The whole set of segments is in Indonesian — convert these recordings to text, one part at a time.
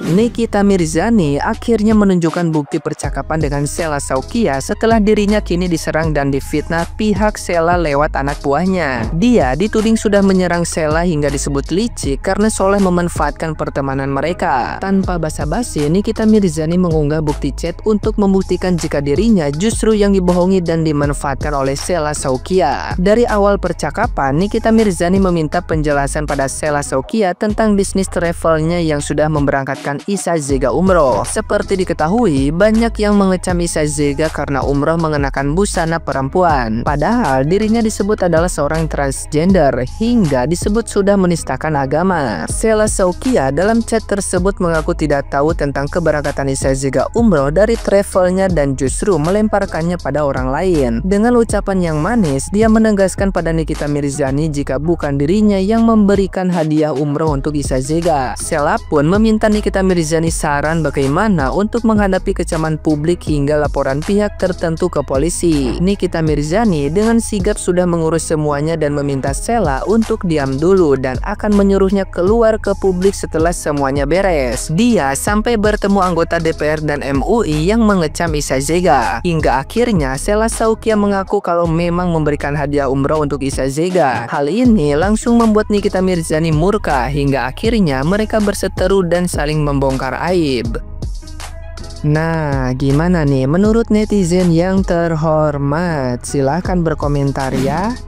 Nikita Mirzani akhirnya menunjukkan bukti percakapan dengan Sheila Shaukia setelah dirinya kini diserang dan difitnah pihak Sheila lewat anak buahnya. Dia dituding sudah menyerang Sheila hingga disebut licik karena soleh memanfaatkan pertemanan mereka. Tanpa basa-basi, Nikita Mirzani mengunggah bukti chat untuk membuktikan jika dirinya justru yang dibohongi dan dimanfaatkan oleh Sheila Shaukia. Dari awal percakapan, Nikita Mirzani meminta penjelasan pada Sheila Shaukia tentang bisnis travelnya yang sudah memberangkatkan Isa Zega umroh. Seperti diketahui, banyak yang mengecam Isa Zega karena umroh mengenakan busana perempuan. Padahal dirinya disebut adalah seorang transgender hingga disebut sudah menistakan agama. Sheila Shaukia dalam chat tersebut mengaku tidak tahu tentang keberangkatan Isa Zega umroh dari travelnya dan justru melemparkannya pada orang lain. Dengan ucapan yang manis, dia menegaskan pada Nikita Mirzani jika bukan dirinya yang memberikan hadiah umroh untuk Isa Zega. Sheila pun meminta Nikita Mirzani saran bagaimana untuk menghadapi kecaman publik hingga laporan pihak tertentu ke polisi. Nikita Mirzani dengan sigap sudah mengurus semuanya dan meminta Sheila untuk diam dulu dan akan menyuruhnya keluar ke publik setelah semuanya beres. Dia sampai bertemu anggota DPR dan MUI yang mengecam Isa Zega. Hingga akhirnya Sheila Shaukia mengaku kalau memang memberikan hadiah umroh untuk Isa Zega. Hal ini langsung membuat Nikita Mirzani murka hingga akhirnya mereka berseteru dan saling membongkar aib. Nah, gimana nih menurut netizen yang terhormat? Silahkan berkomentar ya.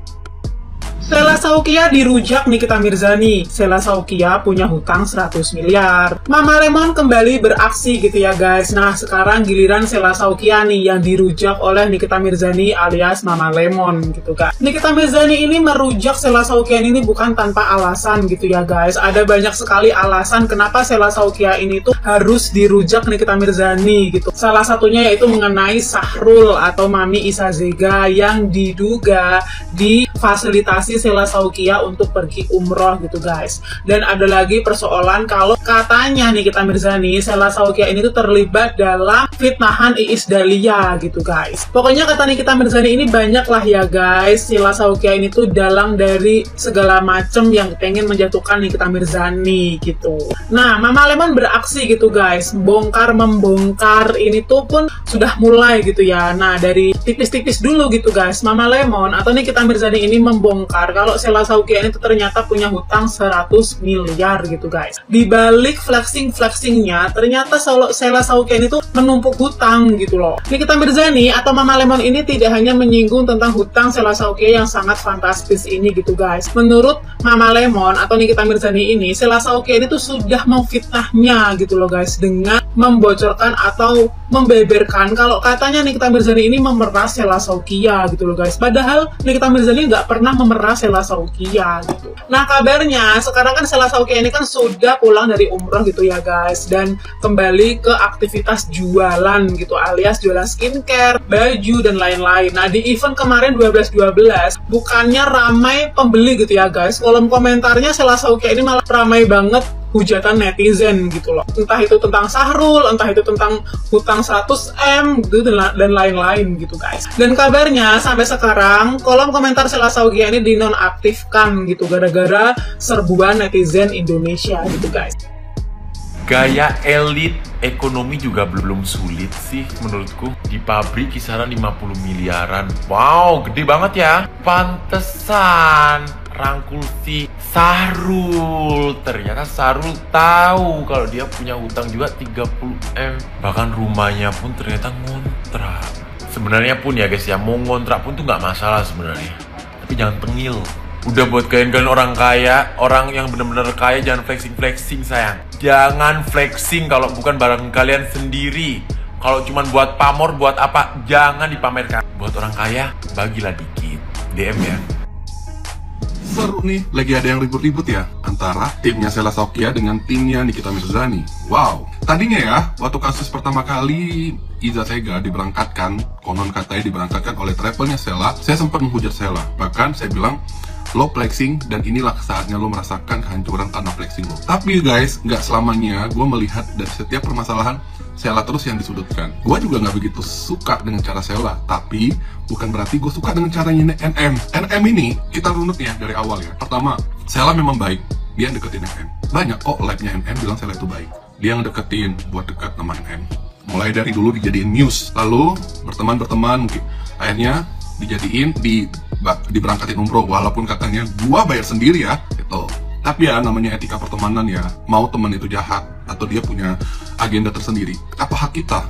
Sheila Shaukia dirujak Nikita Mirzani. Sheila Shaukia punya hutang 100 miliar. Mama Lemon kembali beraksi gitu ya guys. Nah sekarang giliran Sheila Shaukia nih yang dirujak oleh Nikita Mirzani alias Mama Lemon gitu kan. Nikita Mirzani ini merujak Sheila Shaukia ini bukan tanpa alasan gitu ya guys. Ada banyak sekali alasan kenapa Sheila Shaukia ini tuh harus dirujak Nikita Mirzani gitu. Salah satunya yaitu mengenai Sahrul atau Mami Isa Zega yang diduga difasilitasi Sheila Shaukia untuk pergi umroh gitu guys. Dan ada lagi persoalan kalau katanya Nikita Mirzani, Sheila Shaukia ini tuh terlibat dalam fitnahan Iis Dahlia gitu guys. Pokoknya kata Nikita Mirzani ini banyak lah ya guys. Sheila Shaukia ini tuh dalang dari segala macem yang pengen menjatuhkan Nikita Mirzani gitu. Nah Mama Lemon beraksi gitu guys. Membongkar ini tuh pun sudah mulai gitu ya. Nah dari tipis-tipis dulu gitu guys, Mama Lemon atau Nikita Mirzani ini membongkar kalau Sheila Shaukia ini tuh ternyata punya hutang 100 miliar gitu guys. Di balik flexing-flexingnya ternyata Sheila Shaukia ini tuh menumpuk hutang gitu loh. Nikita Mirzani atau Mama Lemon ini tidak hanya menyinggung tentang hutang Sheila Shaukia yang sangat fantastis ini gitu guys. Menurut Mama Lemon atau Nikita Mirzani ini, Sheila Shaukia ini tuh sudah memfitnahnya gitu loh guys dengan membocorkan atau membeberkan kalau katanya Nikita Mirzani ini memeras Sheila Shaukia gitu loh guys. Padahal Nikita Mirzani nggak pernah memeras Sheila Shaukia gitu. Nah kabarnya sekarang kan Sheila Shaukia ini kan sudah pulang dari umroh gitu ya guys, dan kembali ke aktivitas jualan gitu alias jualan skincare, baju dan lain-lain. Nah di event kemarin 12/12 bukannya ramai pembeli gitu ya guys, kolom komentarnya Sheila Shaukia ini malah ramai banget hujatan netizen gitu loh. Entah itu tentang Sahrul, entah itu tentang hutang 100M gitu dan lain-lain gitu guys. Dan kabarnya sampai sekarang kolom komentar Sheila Shaukia ini dinonaktifkan gitu gara-gara serbuan netizen Indonesia gitu guys. Gaya elit ekonomi juga belum sulit sih menurutku. Di pabrik kisaran 50 miliaran. Wow, gede banget ya. Pantesan rangkul si Sahrul. Ternyata Sahrul tahu kalau dia punya hutang juga 30M. Bahkan rumahnya pun ternyata ngontrak. Sebenarnya pun ya guys ya, mau ngontrak pun tuh nggak masalah sebenarnya. Tapi jangan tengil. Udah buat kalian orang kaya, orang yang bener-bener kaya jangan flexing-flexing sayang. Jangan flexing kalau bukan barang kalian sendiri. Kalau cuma buat pamor, buat apa, jangan dipamerkan. Buat orang kaya, bagilah dikit. DM ya. Seru nih, lagi ada yang ribut-ribut ya antara timnya Sheila Shaukia dengan timnya Nikita Mirzani. Wow, tadinya ya waktu kasus pertama kali Iza Zega diberangkatkan, konon katanya diberangkatkan oleh travelnya Sheila, saya sempat menghujat Sheila. Bahkan saya bilang, lo flexing dan inilah saatnya lo merasakan kehancuran karena flexing lo. Tapi guys, nggak selamanya gue melihat dari setiap permasalahan Sheila terus yang disudutkan. Gue juga nggak begitu suka dengan cara Sheila, tapi bukan berarti gue suka dengan caranya NM. NM ini kita runut ya dari awal ya. Pertama, Sheila memang baik, dia deketin NM. Banyak kok live-nya NM bilang Sheila itu baik. dia yang deketin buat dekat sama NM. Mulai dari dulu dijadiin muse, lalu berteman mungkin akhirnya dijadiin diberangkatin umroh, walaupun katanya gua bayar sendiri ya gitu. Tapi ya namanya etika pertemanan ya, mau teman itu jahat atau dia punya agenda tersendiri, apa hak kita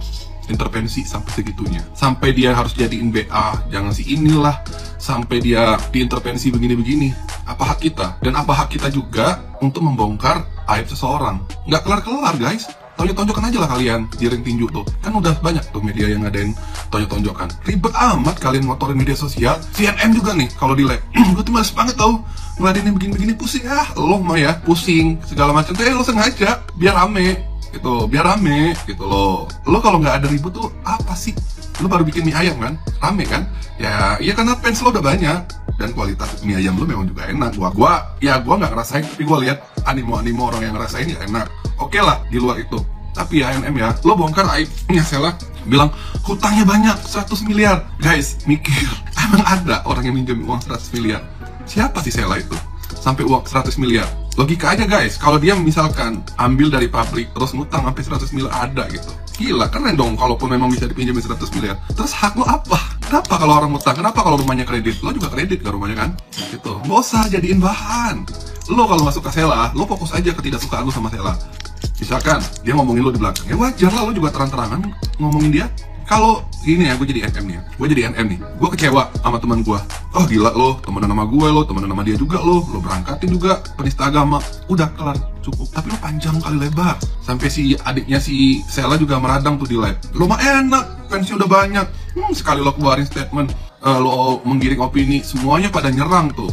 intervensi sampai segitunya? Sampai dia harus jadiin BA, jangan si inilah, sampai dia diintervensi begini-begini. Apa hak kita? Dan apa hak kita juga untuk membongkar aib seseorang? Nggak kelar-kelar guys. Tonjok-tonjokan aja lah kalian di ring tinju tuh. Kan udah banyak tuh media yang ngadain tonjok-tonjokan. Ribet amat kalian motorin media sosial. CNN juga nih kalau di lag. Gue tuh males banget tau ngeladenin begini-begini, pusing lo mah ya, pusing segala macam. Lo sengaja biar rame gitu, biar rame gitu loh. Lo kalau nggak ada ribut tuh apa sih? Lo baru bikin mie ayam kan, rame kan? Ya karena fans lo udah banyak dan kualitas mie ayam lo memang juga enak. Gua nggak ngerasain, tapi gua lihat animo orang yang ngerasain ya enak. Oke lah di luar itu. Tapi ya NM ya, lo bongkar aibnya Sheila, bilang hutangnya banyak 100 miliar. Guys, mikir, emang ada orang yang minjem uang 100 miliar? Siapa sih Sheila itu? Sampai uang 100 miliar. Logika aja guys, kalau dia misalkan ambil dari pabrik terus ngutang sampai 100 miliar ada gitu. Gila, keren dong kalaupun memang bisa dipinjemin 100 miliar. Terus hak lo apa? Kenapa kalau orang ngutang? Kenapa kalau rumahnya kredit? Lo juga kredit kan rumahnya kan? Gitu. Gak usah jadiin bahan. Lo kalau masuk ke Sheila, lo fokus aja ketidaksukaan lo sama Sheila. Misalkan dia ngomongin lo di belakang, ya wajar lah lo juga terang-terangan ngomongin dia. Kalau gini ya, gue jadi NM nih ya. Gue jadi NM nih. Gue kecewa sama teman gue. Oh gila lo, temenan sama gue lo, temenan sama dia juga lo berangkatin juga penista agama. Udah kelar, cukup. Tapi lo panjang kali lebar. Sampai si adiknya si Sheila juga meradang tuh di live. Lo mah enak, fansnya udah banyak. Sekali lo keluarin statement, lo menggiring opini, semuanya pada nyerang tuh.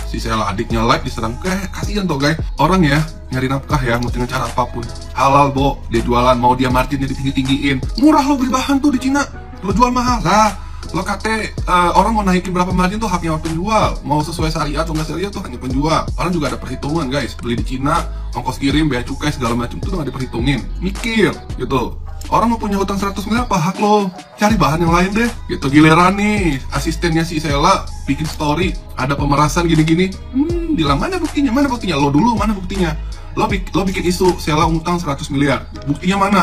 Si Sheila adiknya live diserang, kayak kasihan tuh guys. Orang ya nyari nafkah ya, mau dengan cara apapun. Halal bo, dia jualan, mau dia marginnya ditinggi-tinggiin. Murah lo beli bahan tuh di Cina, lo jual mahal lah. Lo kate orang mau naikin berapa margin tuh haknya penjual. Mau sesuai syariat atau nggak syariat tuh hanya penjual. Orang juga ada perhitungan guys, beli di Cina, ongkos kirim, bea cukai segala macam tuh nggak diperhitungin. Mikir gitu. Orang mau punya hutang 100 miliar, apa hak lo? Cari bahan yang lain deh. Gitu giliran nih, asistennya si Sheila bikin story, ada pemerasan gini-gini. Bilang mana buktinya? Mana buktinya? Lo dulu mana buktinya? Lo bikin isu Sheila utang 100 miliar. Buktinya mana?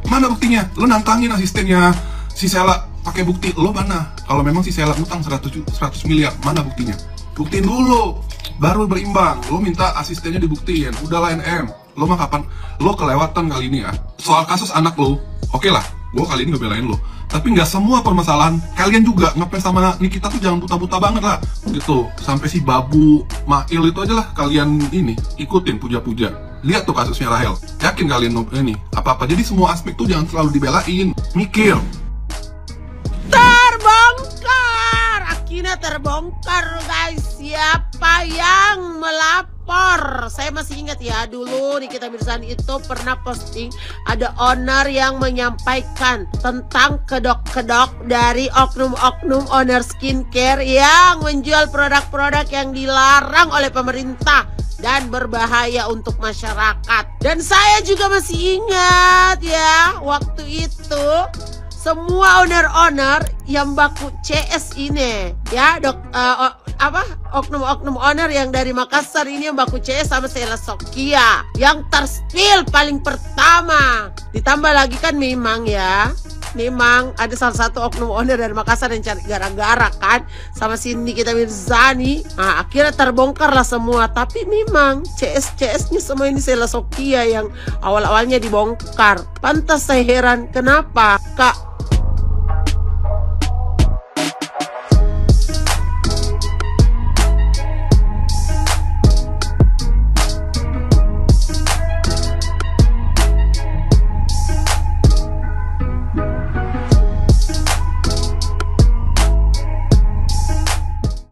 Mana buktinya? Lo nantangin asistennya si Sheila pakai bukti. Lo mana? Kalau memang si Sheila utang 100 miliar, mana buktinya? Buktiin dulu, baru berimbang. Lo minta asistennya dibuktiin. Udahlah NM, lo mah kapan? Lo kelewatan kali ini ya. Soal kasus anak lo, oke lah, gue kali ini ngebelain lo. Tapi nggak semua permasalahan. Kalian juga ngefans sama Nikita tuh jangan buta-buta banget lah. Gitu. Sampai si Babu Mail itu aja lah kalian ini ikutin puja-puja. Lihat tuh kasusnya Rahel. Yakin kalian ini apa-apa. Jadi semua aspek tuh jangan selalu dibelain. Mikir. Terbongkar. Akhirnya terbongkar guys. Siapa yang melapor? Saya masih ingat ya, dulu Nikita Mirzani itu pernah posting ada owner yang menyampaikan tentang kedok-kedok dari oknum-oknum owner skincare yang menjual produk-produk yang dilarang oleh pemerintah dan berbahaya untuk masyarakat. Dan saya juga masih ingat ya, waktu itu semua owner-owner yang baku CS ini ya oknum-oknum owner yang dari Makassar ini yang baku CS sama Sheila Saukia yang terspill paling pertama. Ditambah lagi kan memang ada salah satu oknum owner dari Makassar yang cari gara-gara kan sama si Nikita Mirzani. Nah, akhirnya terbongkar lah semua. Tapi memang CS-CS-nya semua ini Sheila Saukia yang awal-awalnya dibongkar. Pantas saya heran kenapa Kak